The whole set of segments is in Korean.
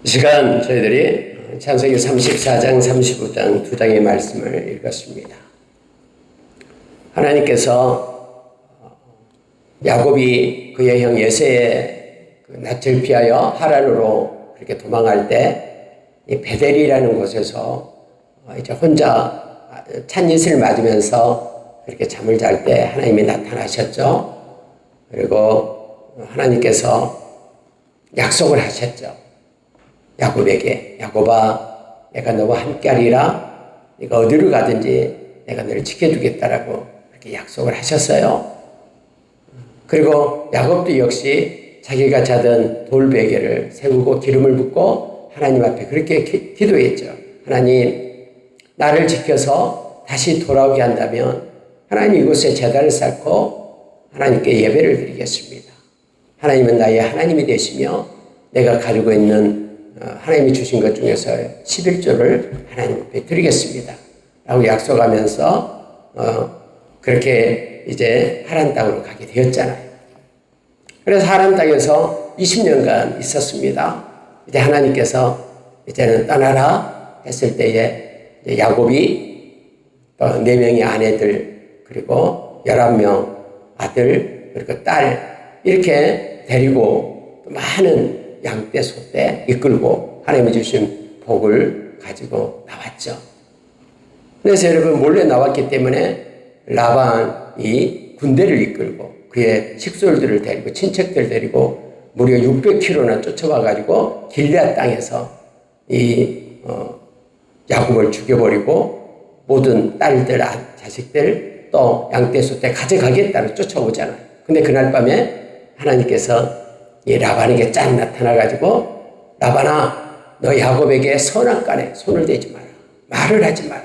이 시간 저희들이 창세기 34장, 35장 두 장의 말씀을 읽었습니다. 하나님께서 야곱이 그의 형 예세의 낯을 피하여 하란으로 그렇게 도망할 때 이 베델이라는 곳에서 이제 혼자 찻잎을 맞으면서 그렇게 잠을 잘 때 하나님이 나타나셨죠. 그리고 하나님께서 약속을 하셨죠. 야곱에게, 야곱아, 내가 너와 함께하리라. 네가 어디로 가든지 내가 너를 지켜주겠다라고 그렇게 약속을 하셨어요. 그리고 야곱도 역시 자기가 자던 돌베개를 세우고 기름을 붓고 하나님 앞에 그렇게 기도했죠. 하나님, 나를 지켜서 다시 돌아오게 한다면 하나님 이곳에 제단을 쌓고 하나님께 예배를 드리겠습니다. 하나님은 나의 하나님이 되시며 내가 가지고 있는 하나님이 주신 것 중에서 11조를 하나님 앞에 드리겠습니다. 라고 약속하면서 그렇게 이제 하란 땅으로 가게 되었잖아요. 그래서 하란 땅에서 20년간 있었습니다. 이제 하나님께서 이제는 떠나라 했을 때에 야곱이 4명의 아내들 그리고 11명 아들 그리고 딸 이렇게 데리고 많은 양떼 소떼 이끌고 하나님이 주신 복을 가지고 나왔죠. 그래서 여러분 몰래 나왔기 때문에 라반이 군대를 이끌고 그의 식솔들을 데리고 친척들 데리고 무려 600km나 쫓아와가지고 길앗 땅에서 야곱을 죽여버리고 모든 딸들, 자식들 또 양떼 소떼 가져가겠다고 쫓아오잖아요. 근데 그날 밤에 하나님께서 이 라반에게 쫙 나타나가지고 라반아, 너 야곱에게 선악간에 손을 대지 마라. 말을 하지 마라.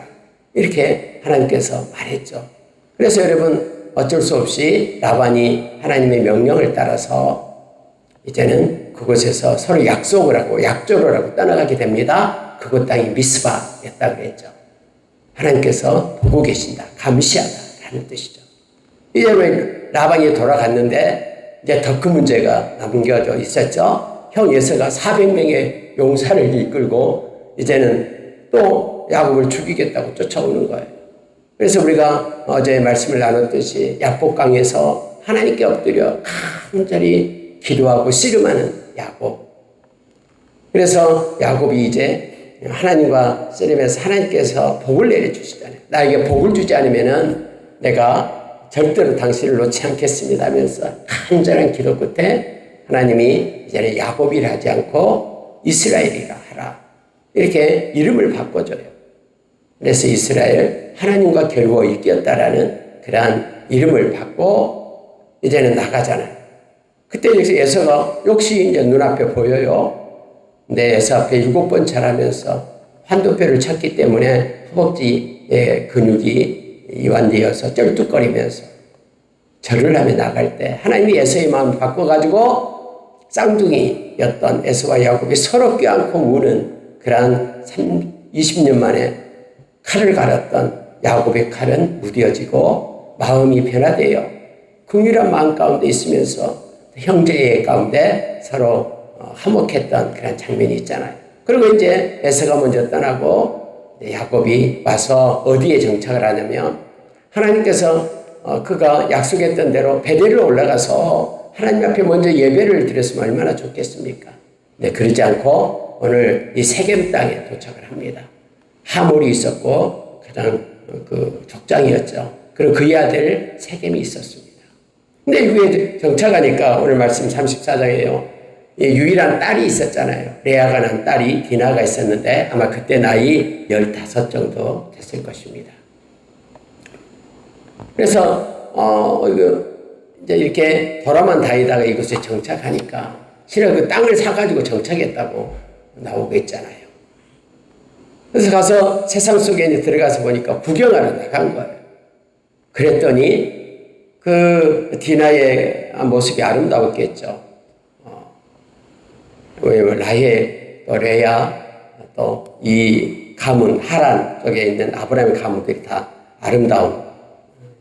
이렇게 하나님께서 말했죠. 그래서 여러분 어쩔 수 없이 라반이 하나님의 명령을 따라서 이제는 그곳에서 서로 약속을 하고 약조를 하고 떠나가게 됩니다. 그곳 땅이 미스바였다고 그랬죠. 하나님께서 보고 계신다. 감시하다라는 뜻이죠. 이제 라반이 돌아갔는데 이제 더 큰 문제가 남겨져 있었죠. 형 예서가 400명의 용사를 이끌고 이제는 또 야곱을 죽이겠다고 쫓아오는 거예요. 그래서 우리가 어제 말씀을 나눴듯이 야복강에서 하나님께 엎드려 간절히 기도하고 씨름하는 야곱. 그래서 야곱이 이제 하나님과 씨름해서 하나님께서 복을 내려주시잖아요. 나에게 복을 주지 않으면은 내가 절대로 당신을 놓지 않겠습니다 하면서 간절한 기도 끝에 하나님이 이제는 야곱이라 하지 않고 이스라엘이라 하라. 이렇게 이름을 바꿔줘요. 그래서 이스라엘, 하나님과 겨루어 이겼다라는 그러한 이름을 받고 이제는 나가잖아요. 그때 에서가 역시 이제 눈앞에 보여요. 근데 에서 앞에 7번 절하면서 환도뼈를 쳤기 때문에 허벅지의 근육이 이완되어서 쩔뚝거리면서 절을 하며 나갈 때 하나님이 에서의 마음을 바꿔가지고 쌍둥이였던 에서와 야곱이 서로 껴안고 우는 그러한 20년 만에 칼을 갈았던 야곱의 칼은 무뎌지고 마음이 변화되어 긍휼한 마음 가운데 있으면서 형제의 가운데 서로 화목했던 그런 장면이 있잖아요. 그리고 이제 에서가 먼저 떠나고 야곱이 와서 어디에 정착을 하냐면 하나님께서 그가 약속했던 대로 베델로 올라가서 하나님 앞에 먼저 예배를 드렸으면 얼마나 좋겠습니까? 네, 그러지 않고 오늘 이 세겜 땅에 도착을 합니다. 하몰이 있었고 가장 그 족장이었죠. 그리고 그의 아들 세겜이 있었습니다. 근데 이후에 정착하니까 오늘 말씀 34장이에요. 유일한 딸이 있었잖아요. 레아가 난 딸이 디나가 있었는데 아마 그때 나이 15 정도 됐을 것입니다. 그래서 이제 이렇게 돌아만 다니다가 이곳에 정착하니까 실은 그 땅을 사가지고 정착했다고 나오고 있잖아요. 그래서 가서 세상 속에 이제 들어가서 보니까 구경하러 나간 거예요. 그랬더니 그 디나의 모습이 아름다웠겠죠. 라헬, 또 레아, 또 이 가문, 하란 쪽에 있는 아브라함의 가문들이 다 아름다운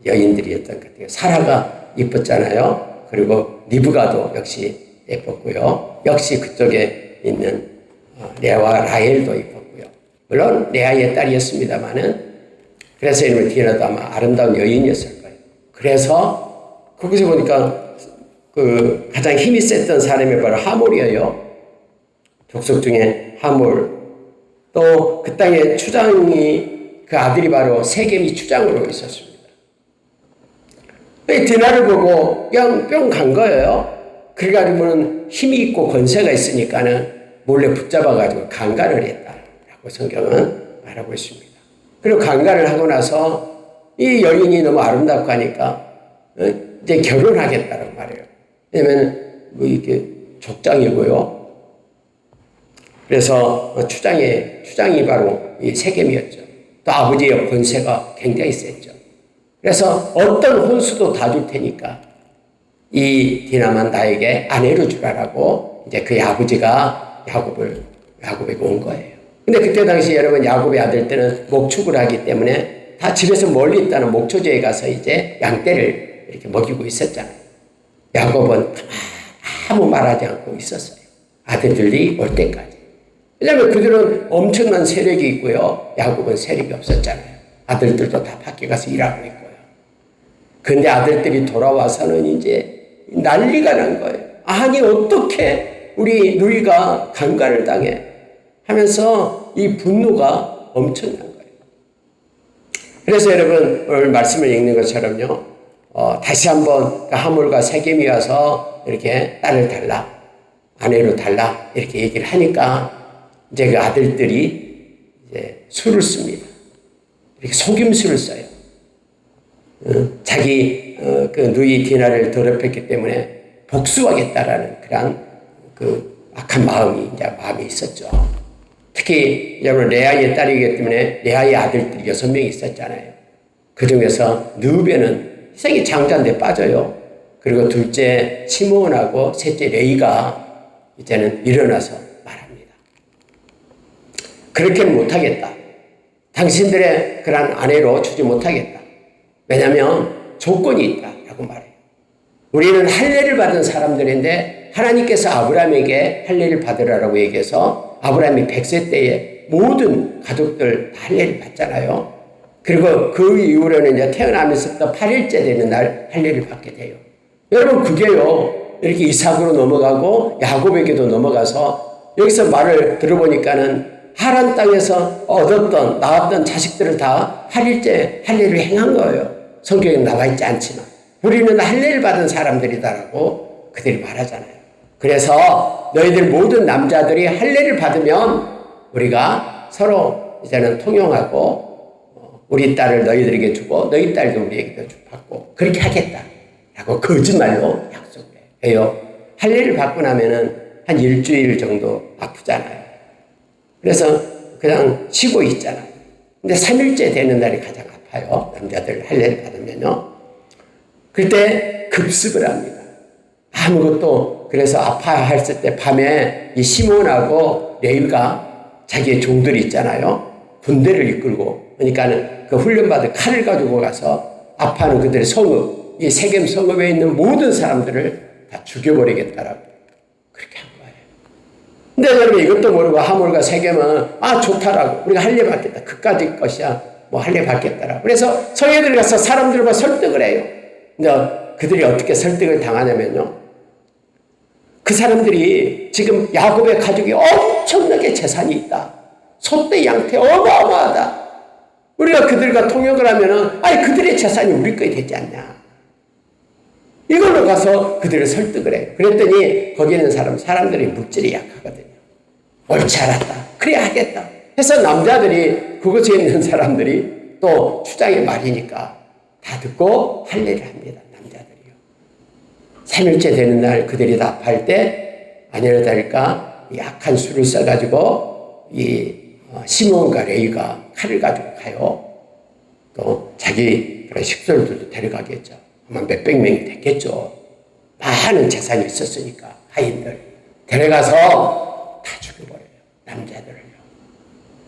여인들이었던 것 같아요. 사라가 이뻤잖아요. 그리고 리브가도 역시 예뻤고요. 역시 그쪽에 있는 레아와 라헬도 있었고요. 물론 레아의 딸이었습니다만은 그래서 이름을 디나도 아마 아름다운 여인이었을 거예요. 그래서 거기서 보니까 그 가장 힘이 셌던 사람이 바로 하몰이에요. 족속 중에 하몰. 또 그 땅의 추장이 그 아들이 바로 세겜이 추장으로 있었습니다. 디나를 보고 그냥 뿅 간 거예요. 그래가지고는 힘이 있고 권세가 있으니까는 몰래 붙잡아가지고 강간을 했다라고 성경은 말하고 있습니다. 그리고 강간을 하고 나서 이 여인이 너무 아름답고 하니까 이제 결혼하겠다는 말이에요. 왜냐면 뭐 이렇게 족장이고요. 그래서 추장이 바로 이 세겜이었죠. 또 아버지의 권세가 굉장히 셌죠. 그래서 어떤 혼수도 다 줄 테니까 이 디나만 나에게 아내로 주라라고 이제 그의 아버지가 야곱에게 온 거예요. 근데 그때 당시 여러분 야곱의 아들들은 목축을 하기 때문에 다 집에서 멀리 있다는 목초지에 가서 이제 양떼를 이렇게 먹이고 있었잖아요. 야곱은 아무 말하지 않고 있었어요. 아들들이 올 때까지. 왜냐하면 그들은 엄청난 세력이 있고요. 야곱은 세력이 없었잖아요. 아들들도 다 밖에 가서 일하고 있고요. 근데 아들들이 돌아와서는 이제 난리가 난 거예요. 아니 어떻게 우리 누이가 강간을 당해 하면서 이 분노가 엄청난 거예요. 그래서 여러분 오늘 말씀을 읽는 것처럼요. 다시 한번 하몰과 세겜이 와서 이렇게 딸을 달라 아내로 달라 이렇게 얘기를 하니까 이제 그 아들들이 이제 술을 씁니다. 이렇게 속임수를 써요. 자기 그 누이 디나를 더럽혔기 때문에 복수하겠다라는 그런 그 악한 마음이 있었죠. 특히 여러분 레아의 딸이기 때문에 레아의 아들들이 6명이 있었잖아요. 그 중에서 르우벤은 희생이 장자인데 빠져요. 그리고 둘째 시므온하고 셋째 레이가 이제는 일어나서 말합니다. 그렇게는 못하겠다. 당신들의 그런 아내로 주지 못하겠다. 왜냐하면 조건이 있다라고 말해요. 우리는 할례를 받은 사람들인데 하나님께서 아브라함에게 할례를 받으라고 얘기해서 아브라함이 100세 때에 모든 가족들 다 할례를 받잖아요. 그리고 그 이후로는 이제 태어나면서부터 8일째 되는 날 할례를 받게 돼요. 여러분 그게요. 이렇게 이삭으로 넘어가고 야곱에게도 넘어가서 여기서 말을 들어보니까는 하란 땅에서 낳았던 자식들을 다 8일째 할례를 행한 거예요. 성경에 나와 있지 않지만 우리는 할례를 받은 사람들이다라고 그들이 말하잖아요. 그래서 너희들 모든 남자들이 할례를 받으면 우리가 서로 이제는 통용하고 우리 딸을 너희들에게 주고 너희 딸도 우리에게도 받고 그렇게 하겠다라고 거짓말로 약속을 해요. 할례를 받고 나면은 한 일주일 정도 아프잖아요. 그래서 그냥 쉬고 있잖아요. 근데 3일째 되는 날이 가장 아파요. 남자들 할례를 받으면요. 그때 급습을 합니다. 아무것도 그래서 아파했을 때 밤에 이 시몬하고 레일가 자기의 종들이 있잖아요. 군대를 이끌고 그러니까는 그 훈련받은 칼을 가지고 가서 아파하는 그들의 성읍, 이 세겜 성읍에 있는 모든 사람들을 다 죽여버리겠다라고 그렇게 한 거예요. 근데 여러분 이것도 모르고 하몰과 세겜은 좋다라고 우리가 할례 받겠다. 그까지 것이야. 뭐 할례 받겠다라고. 그래서 성회들 가서 사람들과 설득을 해요. 근데 그들이 어떻게 설득을 당하냐면요. 그 사람들이 지금 야곱의 가족이 엄청나게 재산이 있다. 소떼 양떼 어마어마하다. 우리가 그들과 통역을 하면은 그들의 재산이 우리 거에 되지 않냐. 이걸로 가서 그들을 설득을 해요. 그랬더니 거기 있는 사람들이 묵질이 약하거든요. 옳지 않았다. 그래 하겠다. 해서 남자들이 그곳에 있는 사람들이 또 추장의 말이니까 다 듣고 할례를 합니다. 남자들이요. 3일째 되는 날 그들이 다 아파할 때 아니라 다를까 약한 술을 써가지고 이 시몬과 레이가 칼을 가지고 가요. 또 자기 그런 식솔들도 데려가겠죠. 아마 몇백 명이 됐겠죠. 많은 재산이 있었으니까 하인들 데려가서 다 죽여버려요. 남자들을요.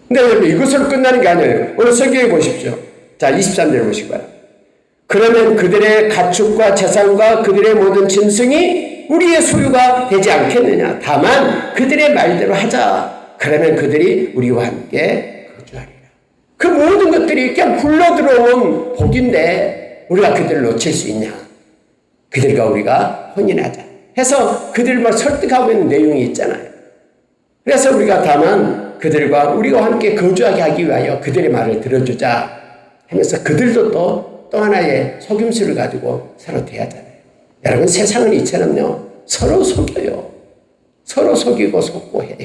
근데 여러분 이것으로 끝나는 게 아니에요. 오늘 성경에 보십시오. 자 23절 보시고요. 그러면 그들의 가축과 재산과 그들의 모든 짐승이 우리의 소유가 되지 않겠느냐. 다만 그들의 말대로 하자. 그러면 그들이 우리와 함께 거주하리라. 그 모든 것들이 그냥 굴러들어온 복인데 우리가 그들을 놓칠 수 있냐? 그들과 우리가 혼인하자 해서 그들을 설득하고 있는 내용이 있잖아요. 그래서 우리가 다만 그들과 우리와 함께 거주하게 하기 위하여 그들의 말을 들어주자 하면서 그들도 또 하나의 속임수를 가지고 서로 대하잖아요. 여러분, 세상은 이처럼요, 서로 속여요. 서로 속이고 속고 해요.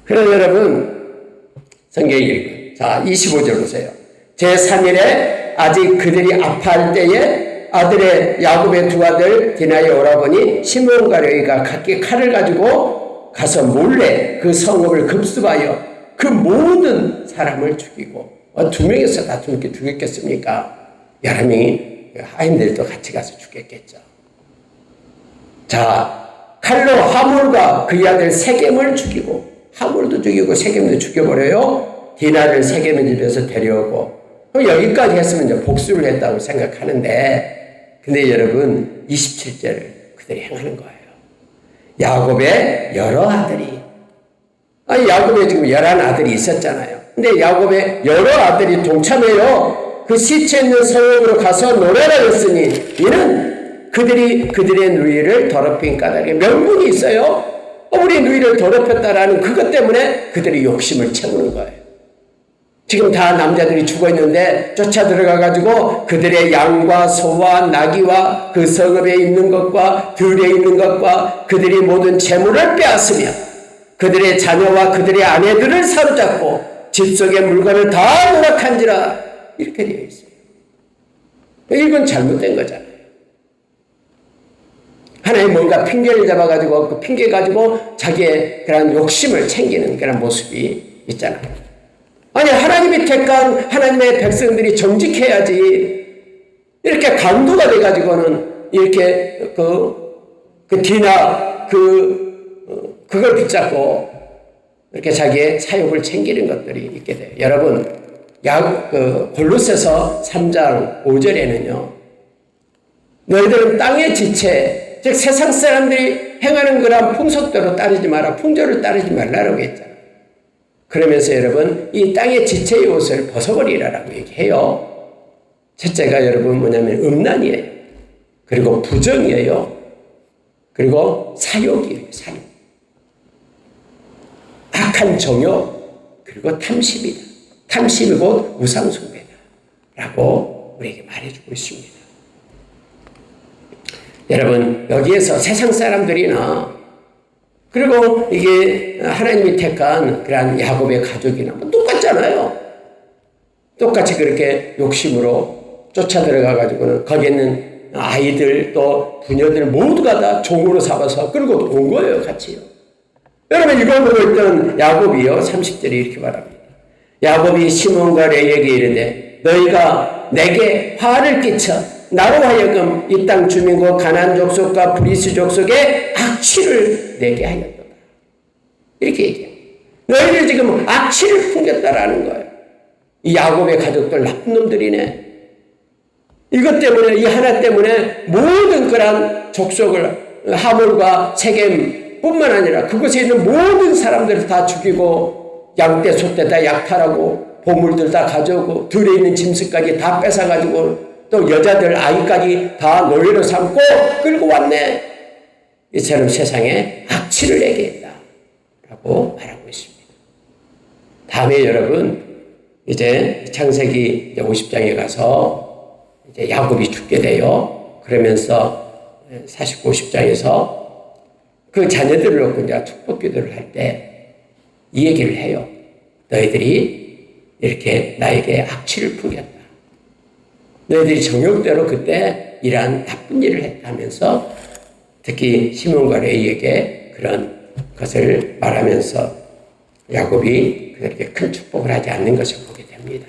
그래서 여러분, 성경에 읽어요. 자, 25절 보세요. 제3일에 아직 그들이 아파할 때에 아들의 야곱의 두 아들 디나의 오라버니 시므온과 레위가 각기 칼을 가지고 가서 몰래 그 성읍을 급습하여 그 모든 사람을 죽이고, 두 명이서 다 죽였겠습니까? 여러 명이 하인들도 같이 가서 죽였겠죠. 자, 칼로 하몰과 그의 아들 세겜을 죽이고, 하몰도 죽이고 세겜도 죽여버려요. 디나를 세겜의 집에서 데려오고, 그럼 여기까지 했으면 이제 복수를 했다고 생각하는데, 근데 여러분 27절을 그들이 행하는 거예요. 야곱의 여러 아들이, 야곱에 지금 11아들이 있었잖아요. 근데 야곱의 여러 아들이 동참해요. 그 시체 있는 성읍으로 가서 노래라 했으니 이는 그들의 누이를 더럽힌 까닭에 명분이 있어요. 우리 누이를 더럽혔다라는 그것 때문에 그들이 욕심을 채우는 거예요. 지금 다 남자들이 죽어 있는데 쫓아 들어가가지고 그들의 양과 소와 나귀와 그 성읍에 있는 것과 들에 있는 것과 그들이 모든 재물을 빼앗으며 그들의 자녀와 그들의 아내들을 사로잡고 집 속의 물건을 다 노락한지라 이렇게 되어 있어요. 이건 잘못된 거잖아요. 하나님 뭔가 핑계를 잡아가지고 그 핑계 가지고 자기의 그런 욕심을 챙기는 그런 모습이 있잖아요. 아니, 하나님이 택한 하나님의 백성들이 정직해야지. 이렇게 강도가 돼가지고는 이렇게 그 디나 그걸 붙잡고 이렇게 자기의 사욕을 챙기는 것들이 있게 돼요. 여러분, 골로새서 3장 5절에는요, 너희들은 땅의 지체, 즉 세상 사람들이 행하는 그런 풍속대로 따르지 마라, 풍조를 따르지 말라라고 했잖아요. 그러면서 여러분, 이 땅의 지체의 옷을 벗어버리라라고 얘기해요. 첫째가 여러분 뭐냐면 음란이에요. 그리고 부정이에요. 그리고 사욕이에요. 사욕. 악한 정욕, 그리고 탐심이다. 탐심이 곧 우상숭배다 라고 우리에게 말해주고 있습니다. 여러분, 여기에서 세상 사람들이나 그리고 이게 하나님이 택한 그런 야곱의 가족이나 똑같잖아요. 똑같이 그렇게 욕심으로 쫓아 들어가가지고는 거기 있는 아이들 또 부녀들 모두가 다 종으로 삼아서 끌고 온 거예요, 같이요. 여러분, 이걸 보고 있던 야곱이요, 30절에 이렇게 말합니다. 야곱이 시몬과 레위에게 이르되 너희가 내게 화를 끼쳐 나로 하여금 이 땅 주민과 가나안 족속과 브리스 족속에 악취를 내게 하였도다. 이렇게 얘기해요. 너희들 지금 악취를 풍겼다라는 거예요. 이 야곱의 가족들 나쁜 놈들이네. 이것 때문에, 이 하나 때문에 모든 그런 족속을 하몰과 세겜 뿐만 아니라 그곳에 있는 모든 사람들을 다 죽이고 양떼 소떼 다 약탈하고 보물들 다 가져오고 들에 있는 짐승까지 다 뺏어가지고 또 여자들 아이까지 다 노예로 삼고 끌고 왔네. 이처럼 세상에 악취를 내게 했다 라고 말하고 있습니다. 다음에 여러분, 이제 창세기 50장에 가서 이제 야곱이 죽게 돼요. 그러면서 50장에서 그 자녀들을 놓고 이제 축복 기도를 할 때 이 얘기를 해요. 너희들이 이렇게 나에게 악취를 풍겼다. 너희들이 정욕대로 그때 이러한 나쁜 일을 했다면서 특히 시몬과 레위에게 그런 것을 말하면서 야곱이 그렇게 큰 축복을 하지 않는 것을 보게 됩니다.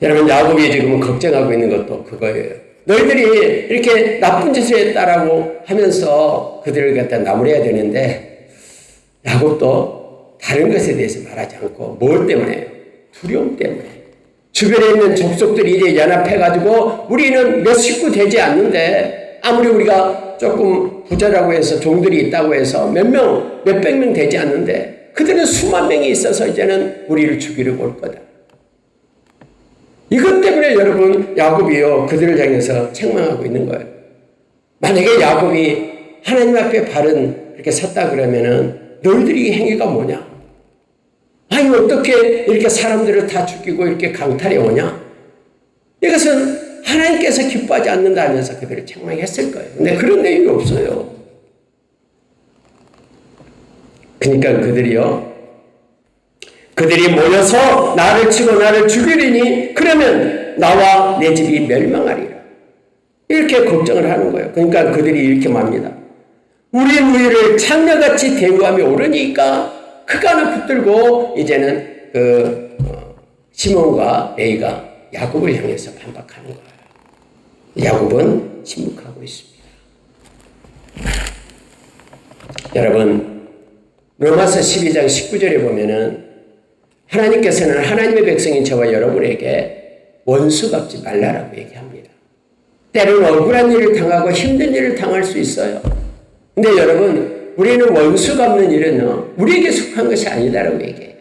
여러분, 야곱이 지금 걱정하고 있는 것도 그거예요. 너희들이 이렇게 나쁜 짓을 했다라고 하면서 그들을 갖다 나무래야 되는데 야곱도 다른 것에 대해서 말하지 않고 뭘 때문에요? 두려움 때문에. 주변에 있는 족속들이 이제 연합해가지고 우리는 몇 식구 되지 않는데 아무리 우리가 조금 부자라고 해서 종들이 있다고 해서 몇백 명 되지 않는데 그들은 수만 명이 있어서 이제는 우리를 죽이려고 올 거다. 이것 때문에 여러분 야곱이요 그들을 향해서 책망하고 있는 거예요. 만약에 야곱이 하나님 앞에 바른 이렇게 섰다 그러면은 너희들이 행위가 뭐냐? 아니 어떻게 이렇게 사람들을 다 죽이고 이렇게 강탈해 오냐? 이것은 하나님께서 기뻐하지 않는다면서 그들을 책망했을 거예요. 근데 그런 내용이 없어요. 그러니까 그들이 모여서 나를 치고 나를 죽이리니 그러면 나와 내 집이 멸망하리라. 이렇게 걱정을 하는 거예요. 그러니까 그들이 이렇게 말합니다. 우리 누이를 창녀같이 대우하며 오르니까 그간을 붙들고 이제는 시몬과 레이가 야곱을 향해서 반박하는 거예요. 야곱은 침묵하고 있습니다. 여러분 로마서 12장 19절에 보면은 하나님께서는 하나님의 백성인 저와 여러분에게 원수 갚지 말라라고 얘기합니다. 때로는 억울한 일을 당하고 힘든 일을 당할 수 있어요. 근데 여러분 우리는 원수 갚는 일은 우리에게 속한 것이 아니다라고 얘기해요.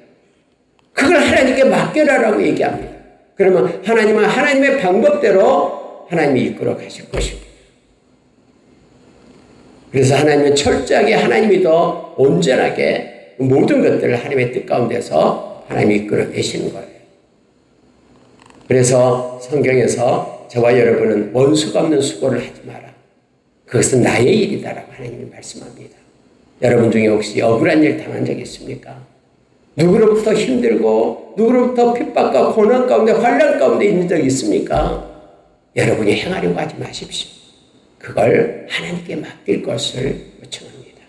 그걸 하나님께 맡겨라라고 얘기합니다. 그러면 하나님은 하나님의 방법대로 하나님이 이끌어 가실 것입니다. 그래서 하나님은 철저하게 하나님이 더 온전하게 모든 것들을 하나님의 뜻 가운데서 하나님이 이끌어내시는 거예요. 그래서 성경에서 저와 여러분은 원수 갚는 수고를 하지 마라. 그것은 나의 일이다라고 하나님이 말씀합니다. 여러분 중에 혹시 억울한 일 당한 적 있습니까? 누구로부터 힘들고 누구로부터 핍박과 고난 가운데 환난 가운데 있는 적 있습니까? 여러분이 행하려고 하지 마십시오. 그걸 하나님께 맡길 것을 요청합니다.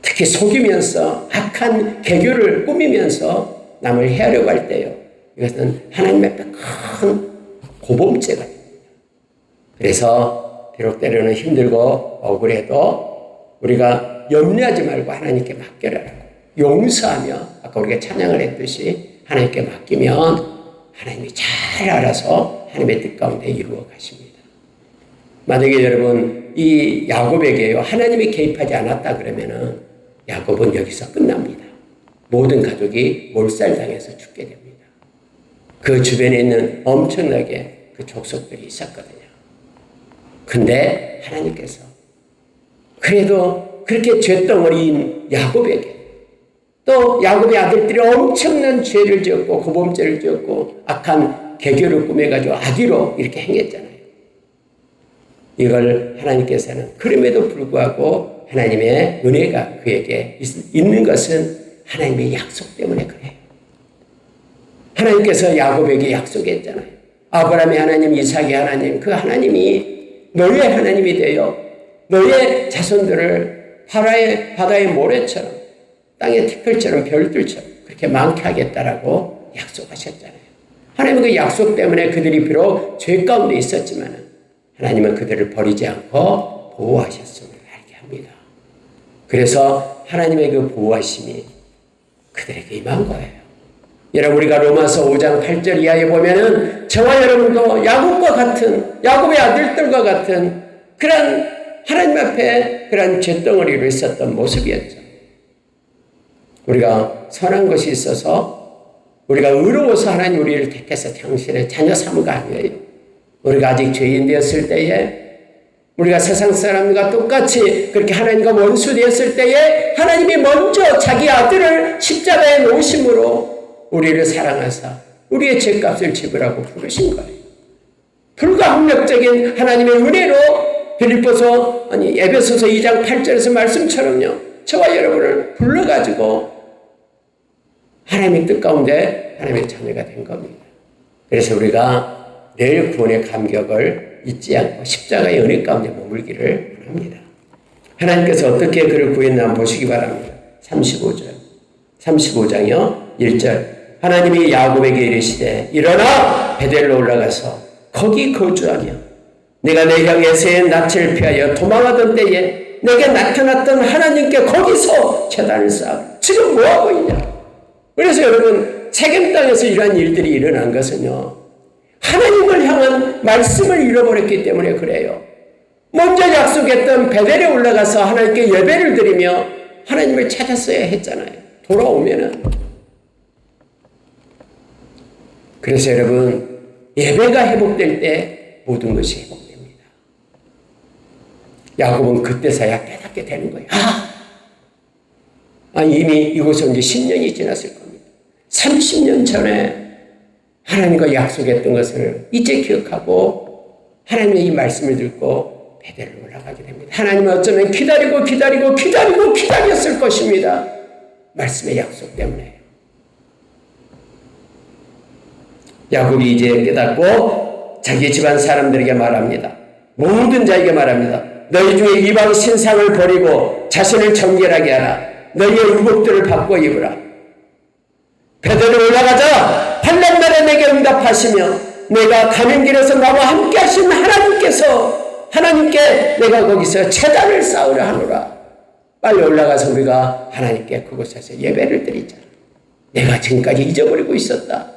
특히 속이면서 악한 계교를 꾸미면서 남을 해하려고 할 때요. 이것은 하나님 앞에 큰 고범죄가 됩니다. 그래서 비록 때로는 힘들고 억울해도 우리가 염려하지 말고 하나님께 맡겨라라고 용서하며 아까 우리가 찬양을 했듯이 하나님께 맡기면 하나님이 잘 알아서 하나님의 뜻 가운데 이루어 가십니다. 만약에 여러분 이 야곱에게요 하나님이 개입하지 않았다 그러면은 야곱은 여기서 끝납니다. 모든 가족이 몰살당해서 죽게 됩니다. 그 주변에 있는 엄청나게 그 족속들이 있었거든요. 근데 하나님께서 그래도 그렇게 죄덩어리인 야곱에게 또 야곱의 아들들이 엄청난 죄를 지었고 고범죄를 지었고 악한 계교를 꾸며가지고 악의로 이렇게 행했잖아요. 이걸 하나님께서는 그럼에도 불구하고 하나님의 은혜가 그에게 있는 것은 하나님의 약속 때문에 그래요. 하나님께서 야곱에게 약속했잖아요. 아브라함의 하나님, 이삭의 하나님, 그 하나님이 너의 하나님이 되어 너의 자손들을 바다의 모래처럼 땅의 티끌처럼 별들처럼 그렇게 많게 하겠다라고 약속하셨잖아요. 하나님은 그 약속 때문에 그들이 비록 죄 가운데 있었지만 하나님은 그들을 버리지 않고 보호하셨음을 알게 합니다. 그래서 하나님의 그 보호하심이 그들에게 임한 거예요. 여러분 우리가 로마서 5장 8절 이하에 보면은 저와 여러분도 야곱과 같은 야곱의 아들들과 같은 그런 하나님 앞에 그런 죄덩어리로 있었던 모습이었죠. 우리가 선한 것이 있어서 우리가 의로워서 하나님 우리를 택해서 당신의 자녀 삼으가 아니에요. 우리가 아직 죄인 되었을 때에 우리가 세상 사람과 똑같이 그렇게 하나님과 원수 되었을 때에 하나님이 먼저 자기 아들을 십자가에 놓으심으로 우리를 사랑하사 우리의 죄값을 지불하고 부르신 거예요. 불가항력적인 하나님의 은혜로 에베소서 2장 8절에서 말씀처럼요. 저와 여러분을 불러가지고 하나님의 뜻 가운데 하나님의 자녀가 된 겁니다. 그래서 우리가 늘 구원의 감격을 잊지 않고 십자가의 은혜 가운데 머물기를 원합니다. 하나님께서 어떻게 그를 구했나 한번 보시기 바랍니다. 35장이요 1절 하나님이 야곱에게 이르시되 일어나 베델로 올라가서 거기 거주하며 내가 내 형에서의 낯을 피하여 도망하던 때에 내게 나타났던 하나님께 거기서 제단을 쌓아 지금 뭐하고 있냐. 그래서 여러분 세겜 땅에서 이러한 일들이 일어난 것은요 하나님을 향한 말씀을 잃어버렸기 때문에 그래요. 먼저 약속했던 베델에 올라가서 하나님께 예배를 드리며 하나님을 찾았어야 했잖아요. 돌아오면은. 그래서 여러분, 예배가 회복될 때 모든 것이 회복됩니다. 야곱은 그때서야 깨닫게 되는 거예요. 이미 이곳에 온 지 10년이 지났을 겁니다. 30년 전에 하나님과 약속했던 것을 이제 기억하고 하나님의 이 말씀을 듣고 베델로 올라가게 됩니다. 하나님은 어쩌면 기다렸을 것입니다. 말씀의 약속 때문에. 야곱이 이제 깨닫고 자기 집안 사람들에게 말합니다. 모든 자에게 말합니다. 너희 중에 이방 신상을 버리고 자신을 정결하게 하라. 너희의 의복들을 바꿔 입으라. 베델로 올라가자. 환난날에 내게 응답하시며 내가 가는 길에서 나와 함께 하신 하나님께 내가 거기서 제단을 쌓으려 하노라. 빨리 올라가서 우리가 하나님께 그곳에서 예배를 드리자. 내가 지금까지 잊어버리고 있었다.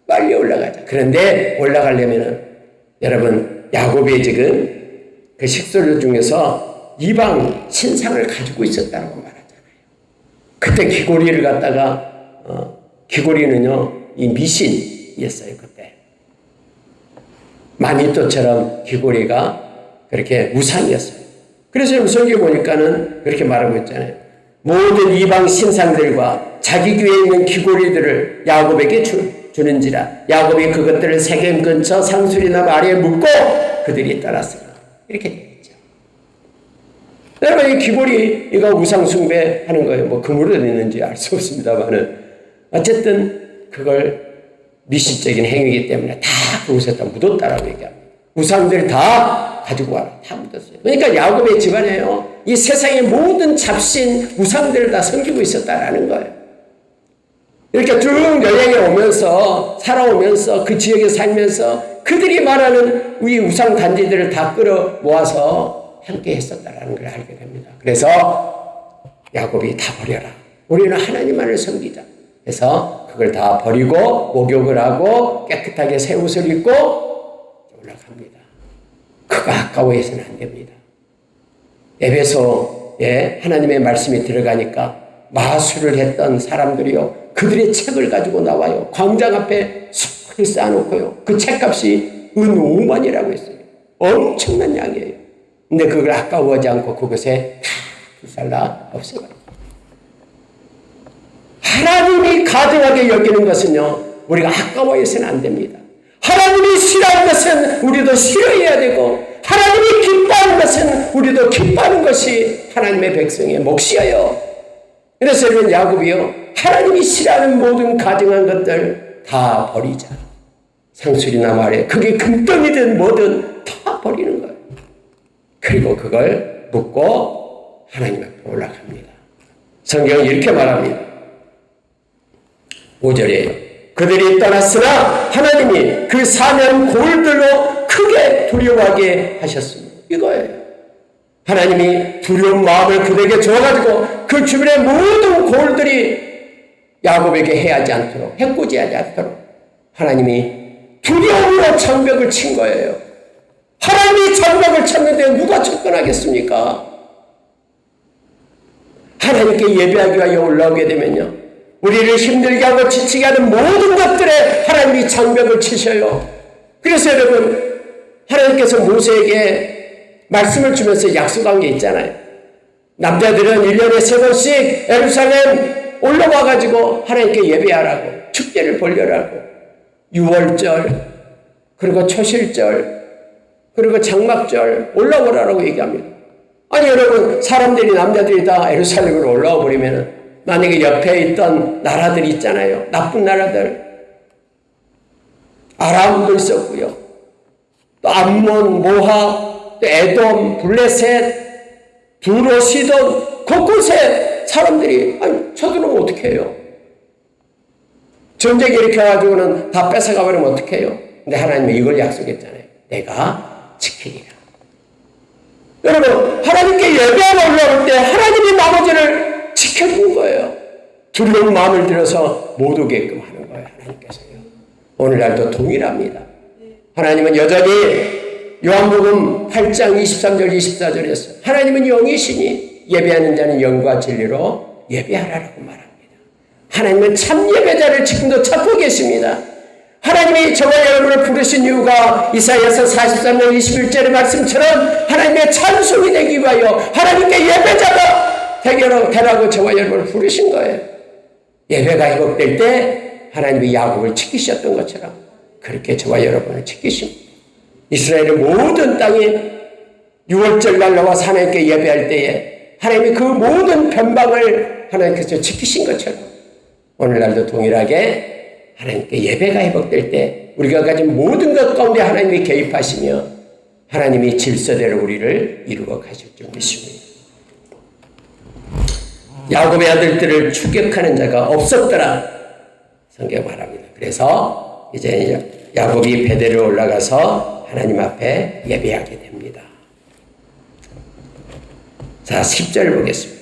빨리 올라가자. 그런데 올라가려면은 여러분, 야곱이 지금 그 식소들 중에서 이방 신상을 가지고 있었다고 말하잖아요. 그때 귀고리를 갖다가 귀고리는요, 이 미신이었어요. 그때 마니또처럼 귀고리가 그렇게 우상이었어요. 그래서 성경에 보니까는 그렇게 말하고 있잖아요. 모든 이방 신상들과 자기 귀에 있는 귀고리들을 야곱에게 주는지라. 야곱이 그것들을 세겜 근처 상수리나 아래에 묻고 그들이 따랐으라. 이렇게 되어 있죠. 여러분, 이 귀고리 이거 우상 숭배하는 거예요. 뭐 그물에 있는지 알 수 없습니다만은 어쨌든 그걸 미신적인 행위이기 때문에 다 그곳에다 묻었다라고 얘기합니다. 우상들 다 가지고 와라. 다 묻었어요. 그러니까 야곱의 집안에요, 이 세상의 모든 잡신 우상들을 다 섬기고 있었다라는 거예요. 이렇게 쭉 여행에 오면서 살아오면서 그 지역에 살면서 그들이 말하는 이 우상 단지들을 다 끌어 모아서 함께 했었다라는 걸 알게 됩니다. 그래서 야곱이 다 버려라. 우리는 하나님만을 섬기자. 그래서 그걸 다 버리고 목욕을 하고 깨끗하게 새 옷을 입고 올라갑니다. 그거 아까워해서는 안 됩니다. 에베소에 하나님의 말씀이 들어가니까 마술을 했던 사람들이요, 그들의 책을 가지고 나와요. 광장 앞에 숲을 쌓아놓고요. 그 책값이 은 5만이라고 했어요. 엄청난 양이에요. 근데 그걸 아까워하지 않고 그것에 다 불살라 없애버려요. 하나님이 가증하게 여기는 것은요, 우리가 아까워해서는 안 됩니다. 하나님이 싫어하는 것은 우리도 싫어해야 되고, 하나님이 기뻐하는 것은 우리도 기뻐하는 것이 하나님의 백성의 몫이에요. 그래서 여러분, 야곱이요, 하나님이 싫어하는 모든 가증한 것들 다 버리자. 상술이나 말에 그게 금덩이든 뭐든 다 버리는 거예요. 그리고 그걸 묻고 하나님 앞에 올라갑니다. 성경은 이렇게 말합니다. 5절에 그들이 떠났으나 하나님이 그 사면 골들로 크게 두려워하게 하셨습니다. 이거예요. 하나님이 두려운 마음을 그들에게 줘가지고 그 주변의 모든 골들이 야곱에게 해하지 않도록, 해코지하지 않도록 하나님이 두려움으로 장벽을 친 거예요. 하나님이 장벽을 쳤는데 누가 접근하겠습니까? 하나님께 예배하기 위하여 올라오게 되면요, 우리를 힘들게 하고 지치게 하는 모든 것들에 하나님이 장벽을 치셔요. 그래서 여러분, 하나님께서 모세에게 말씀을 주면서 약속한 게 있잖아요. 남자들은 1년에 3번씩 예루살렘 올라와가지고 하나님께 예배하라고, 축제를 벌려라고, 6월절, 그리고 초실절, 그리고 장막절 올라오라고 얘기합니다. 아니 여러분, 사람들이, 남자들이 다 예루살렘으로 올라와 버리면 만약에 옆에 있던 나라들이 있잖아요. 나쁜 나라들. 아람도 있었고요. 또 암몬, 모압, 또 에돔, 블레셋, 두로, 시돈, 곳곳에 사람들이, 아니, 쳐들어오면 어떻게 해요? 전쟁 일으켜가지고는 다 뺏어가버리면 어떻게 해요? 근데 하나님이 이걸 약속했잖아요. 내가 지키리라. 여러분, 하나님께 예배하러 올라올 때 하나님이 나머지를 지켜준 거예요. 두려운 마음을 들어서 못 오게끔 하는 거예요. 하나님께서요. 오늘날도 동일합니다. 하나님은 여전히 요한복음 8장 23절 24절에서 하나님은 영이시니 예배하는 자는 영과 진리로 예배하라라고 말합니다. 하나님은 참 예배자를 지금도 찾고 계십니다. 하나님이 저와 여러분을 부르신 이유가 이사야서 43장 21절의 말씀처럼 하나님의 찬송이 되기 위하여 하나님께 예배자가 되라고 저와 여러분을 부르신 거예요. 예배가 회복될 때 하나님이 야곱을 지키셨던 것처럼 그렇게 저와 여러분을 지키십니다. 이스라엘의 모든 땅에 6월절 날 나와 하나님께 예배할 때에 하나님이 그 모든 변방을 하나님께서 지키신 것처럼 오늘날도 동일하게 하나님께 예배가 회복될 때 우리가 가진 모든 것 가운데 하나님이 개입하시며 하나님이 질서대로 우리를 이루어 가실 줄 믿습니다. 야곱의 아들들을 추격하는 자가 없었더라 성경 말합니다. 그래서 이제 야곱이 베델로 올라가서 하나님 앞에 예배하게 됩니다. 자, 10절 보겠습니다.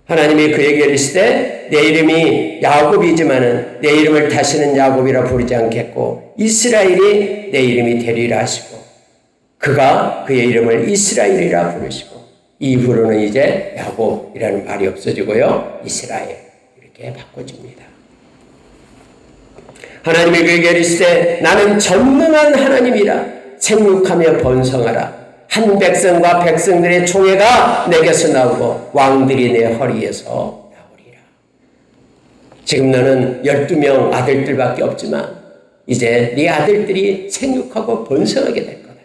하나님이 그에게 이르시되 내 이름이 야곱이지만은 내 이름을 다시는 야곱이라 부르지 않겠고 이스라엘이 내 이름이 되리라 하시고 그가 그의 이름을 이스라엘이라 부르시고 이후로는 이제 야곱이라는 말이 없어지고요. 이스라엘 이렇게 바꿔줍니다. 하나님이 그에게 이르시되 나는 전능한 하나님이라 생육하며 번성하라. 한 백성과 백성들의 총회가 내게서 나오고 왕들이 내 허리에서 나오리라. 지금 너는 12명 아들들밖에 없지만 이제 네 아들들이 생육하고 번성하게 될 거다.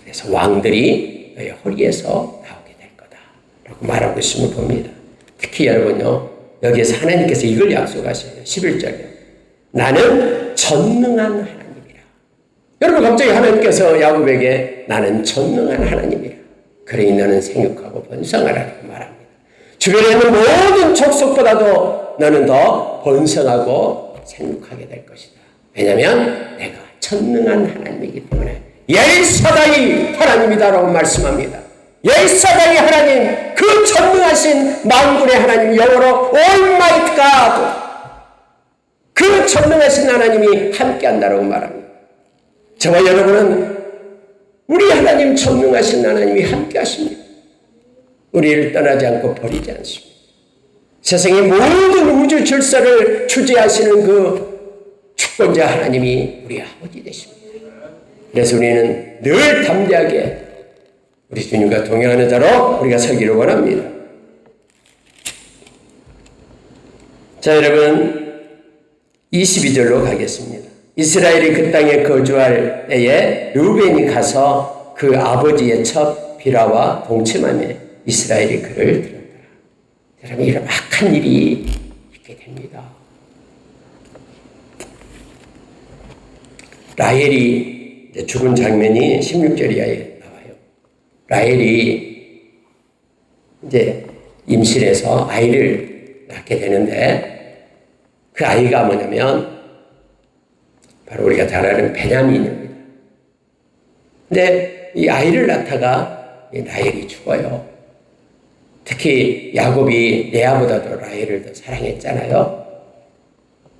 그래서 왕들이 너의 허리에서 나오게 될 거다 라고 말하고 있음을 봅니다. 특히 여러분요, 여기에서 하나님께서 이걸 약속하셔요. 11절에 나는 전능한 하나님이라. 여러분, 갑자기 하나님께서 야곱에게 나는 전능한 하나님이라. 그러니 너는 생육하고 번성하라고 말합니다. 주변에 있는 모든 족속보다도 너는 더 번성하고 생육하게 될 것이다. 왜냐하면 내가 전능한 하나님이기 때문에 엘사다이 하나님이다라고 말씀합니다. 엘사다이 하나님, 그 전능하신 만군의 하나님, 영어로 Almighty God, 그 전능하신 하나님이 함께한다라고 말합니다. 저와 여러분은 우리 하나님 전능하신 하나님이 함께하십니다. 우리를 떠나지 않고 버리지 않습니다. 세상의 모든 우주 질서를 주재하시는 그 주권자 하나님이 우리 아버지 되십니다. 그래서 우리는 늘 담대하게 우리 주님과 동행하는 자로 우리가 서기를 원합니다. 자, 여러분 22절로 가겠습니다. 이스라엘이 그 땅에 거주할 때에 르우벤이 가서 그 아버지의 첩 비라와 동침하며 이스라엘이 그를 들었더라. 여러분, 이런 악한 일이 있게 됩니다. 라헬이 죽은 장면이 16절 이하에 나와요. 라헬이 이제 임신해서 아이를 낳게 되는데 그 아이가 뭐냐면 바로 우리가 잘 아는 베냐민입니다. 근데 이 아이를 낳다가 라헬이 죽어요. 특히 야곱이 레아보다도 라헬을 더 사랑했잖아요.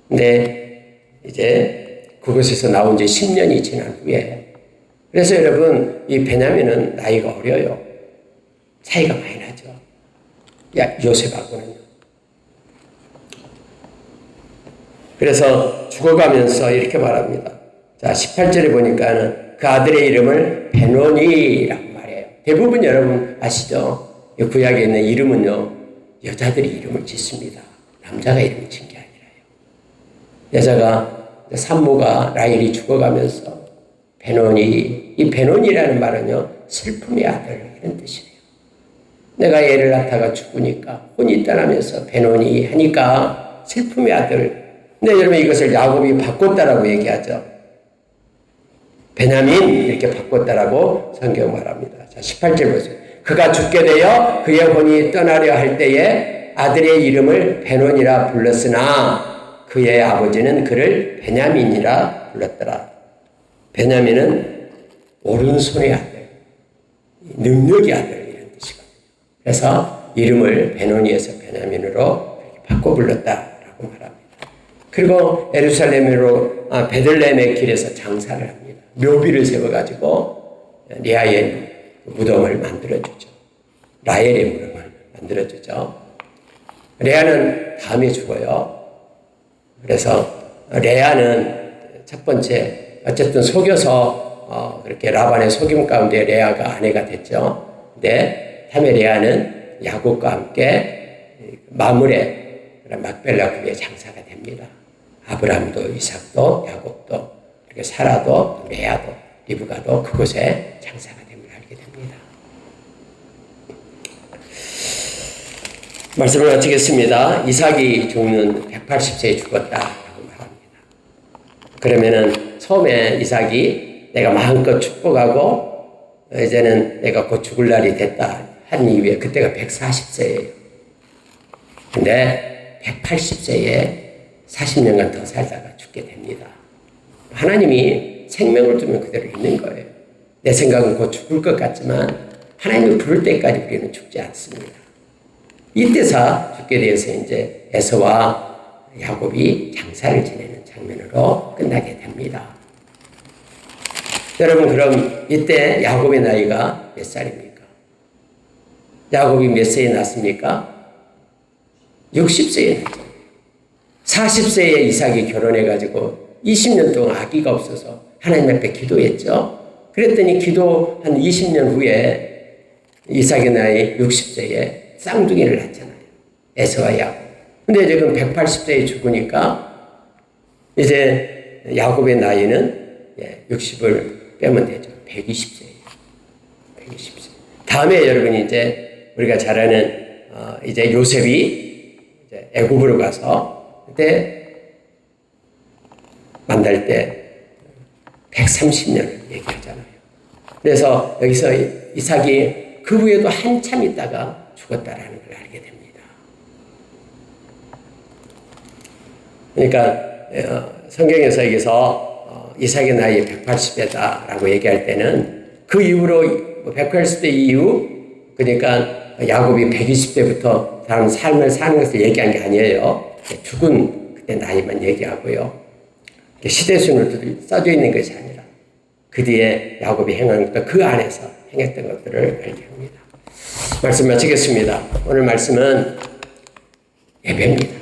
근데 이제 그곳에서 나온 지 10년이 지난 후에, 그래서 여러분 이 베냐민은 나이가 어려요. 차이가 많이 나죠. 요셉하고는요. 그래서 죽어가면서 이렇게 말합니다. 자, 18절에 보니까는 그 아들의 이름을 베노니라고 말해요. 대부분 여러분 아시죠? 구약에 있는 이름은요, 여자들이 이름을 짓습니다. 남자가 이름을 짓는 게 아니라요. 여자가, 산모가 라헬이 죽어가면서 베노니, 이 베노니라는 말은요, 슬픔의 아들 이런 뜻이에요. 내가 애를 낳다가 죽으니까 혼이 떠나면서 베노니 하니까 슬픔의 아들. 근데 여러분 이것을 야곱이 바꿨다라고 얘기하죠. 베냐민 이렇게 바꿨다라고 성경 말합니다. 자, 18절 보세요. 그가 죽게 되어 그의 혼이 떠나려 할 때에 아들의 이름을 베논이라 불렀으나 그의 아버지는 그를 베냐민이라 불렀더라. 베냐민은 오른손의 아들, 능력의 아들 이런 뜻이거든요. 그래서 이름을 베논이에서 베냐민으로 바꿔 불렀다라고 말합니다. 그리고 예루살렘으로 베들레헴의 길에서 장사를 합니다. 묘비를 세워가지고 레아의 무덤을 만들어주죠. 라헬의 무덤을 만들어주죠. 레아는 다음에 죽어요. 그래서 레아는 첫 번째 어쨌든 속여서 그렇게 라반의 속임 가운데 레아가 아내가 됐죠. 근데 다음에 레아는 야곱과 함께 마물의 막벨라 그의 장사가 됩니다. 아브라함도 이삭도 야곱도 그렇게 사라도 레아도 리브가도 그곳에 장사가 됨을 알게 됩니다. 말씀을 마치겠습니다. 이삭이 죽는 180세에 죽었다라고 말합니다. 그러면은 처음에 이삭이 내가 마음껏 축복하고 이제는 내가 곧 죽을 날이 됐다 한 이후에 그때가 140세예요. 근데 180세에 40년간 더 살다가 죽게 됩니다. 하나님이 생명을 두면 그대로 있는 거예요. 내 생각은 곧 죽을 것 같지만 하나님이 부를 때까지 우리는 죽지 않습니다. 이때서 죽게 되어서 이제 에서와 야곱이 장사를 지내는 장면으로 끝나게 됩니다. 여러분 그럼 이때 야곱의 나이가 몇 살입니까? 야곱이 몇 세에 났습니까? 60세에 났죠. 40세에 이삭이 결혼해가지고 20년 동안 아기가 없어서 하나님 앞에 기도했죠. 그랬더니 기도 한 20년 후에 이삭의 나이 60세에 쌍둥이를 낳잖아요. 에서와 야곱. 근데 지금 180세에 죽으니까 이제 야곱의 나이는 60을 빼면 되죠. 120세예요. 120세. 다음에 여러분이 이제 우리가 잘 아는 이제 요셉이 이제 애굽으로 가서 그때 만날 때 130년을 얘기하잖아요. 그래서 여기서 이삭이 그 후에도 한참 있다가 죽었다라는 걸 알게 됩니다. 그러니까 성경에서 여기서 이삭의 나이 180세다라고 얘기할 때는 그 이후로 180세 이후 그러니까 야곱이 120세부터 다른 삶을 사는 것을 얘기한 게 아니에요. 죽은 그때 나이만 얘기하고요. 시대순으로 써져 있는 것이 아니라 그 뒤에 야곱이 행한 것도 그 안에서 행했던 것들을 알게 합니다. 말씀 마치겠습니다. 오늘 말씀은 예배입니다.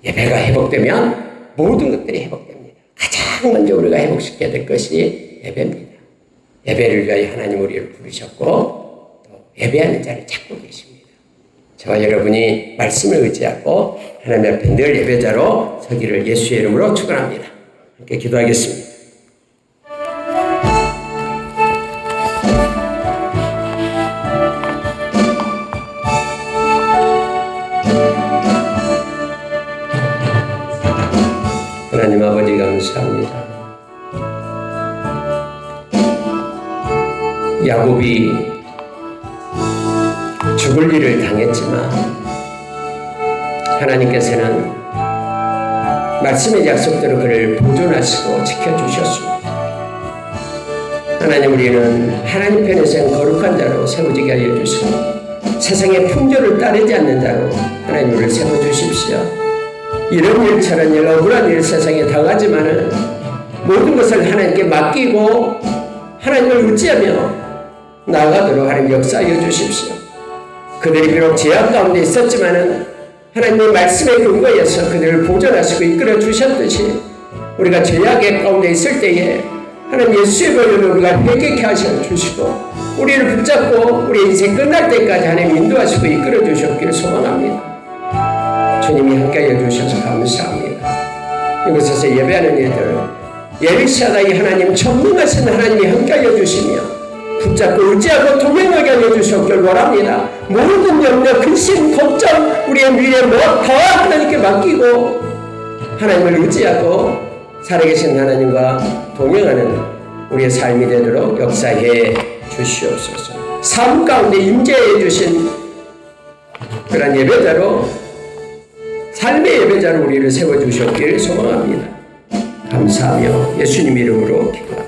예배가 회복되면 모든 것들이 회복됩니다. 가장 먼저 우리가 회복시켜야 될 것이 예배입니다. 예배를 위하여 하나님 우리를 부르셨고 또 예배하는 자를 찾고 계십니다. 저와 여러분이 말씀을 의지하고 하나님 앞에 늘 예배자로 서기를 예수의 이름으로 축원합니다. 함께 기도하겠습니다. 하나님 아버지 감사합니다. 야곱이 죽을 일을 당했지만 하나님께서는 말씀의 약속대로 그를 보존하시고 지켜주셨습니다. 하나님 우리는 하나님 편에서 거룩한 자로 세워지게 하여 주시고 세상의 풍조를 따르지 않는 자로 하나님 우리를 세워주십시오. 이런 일처럼 억울한 일 세상에 당하지만은 모든 것을 하나님께 맡기고 하나님을 의지하며 나아가도록 하나님 역사하여 주십시오. 그들이 비록 제약 가운데 있었지만은 하나님의 말씀에 근거해서 그들을 보존하시고 이끌어 주셨듯이 우리가 제약의 가운데 있을 때에 하나님 예수의 보혈로 우리가 회개케 하셔 주시고 우리를 붙잡고 우리 인생 끝날 때까지 하나님 인도하시고 이끌어 주셨기를 소망합니다. 주님이 함께하여 주셔서 감사합니다. 이곳에서 예배하는 이들 예리시하다이 하나님 전능하신 하나님이 함께하여 주시며 붙잡고 의지하고 동행하게 하여 주셨길 원합니다. 모든 염려, 근심, 걱정 우리의 미래 다 하나님께 맡기고 하나님을 의지하고 살아계신 하나님과 동행하는 우리의 삶이 되도록 역사해 주시옵소서. 삶 가운데 임재해 주신 그런 예배자로 삶의 예배자로 우리를 세워주셨기를 소망합니다. 감사하며 예수님 이름으로 기도합니다.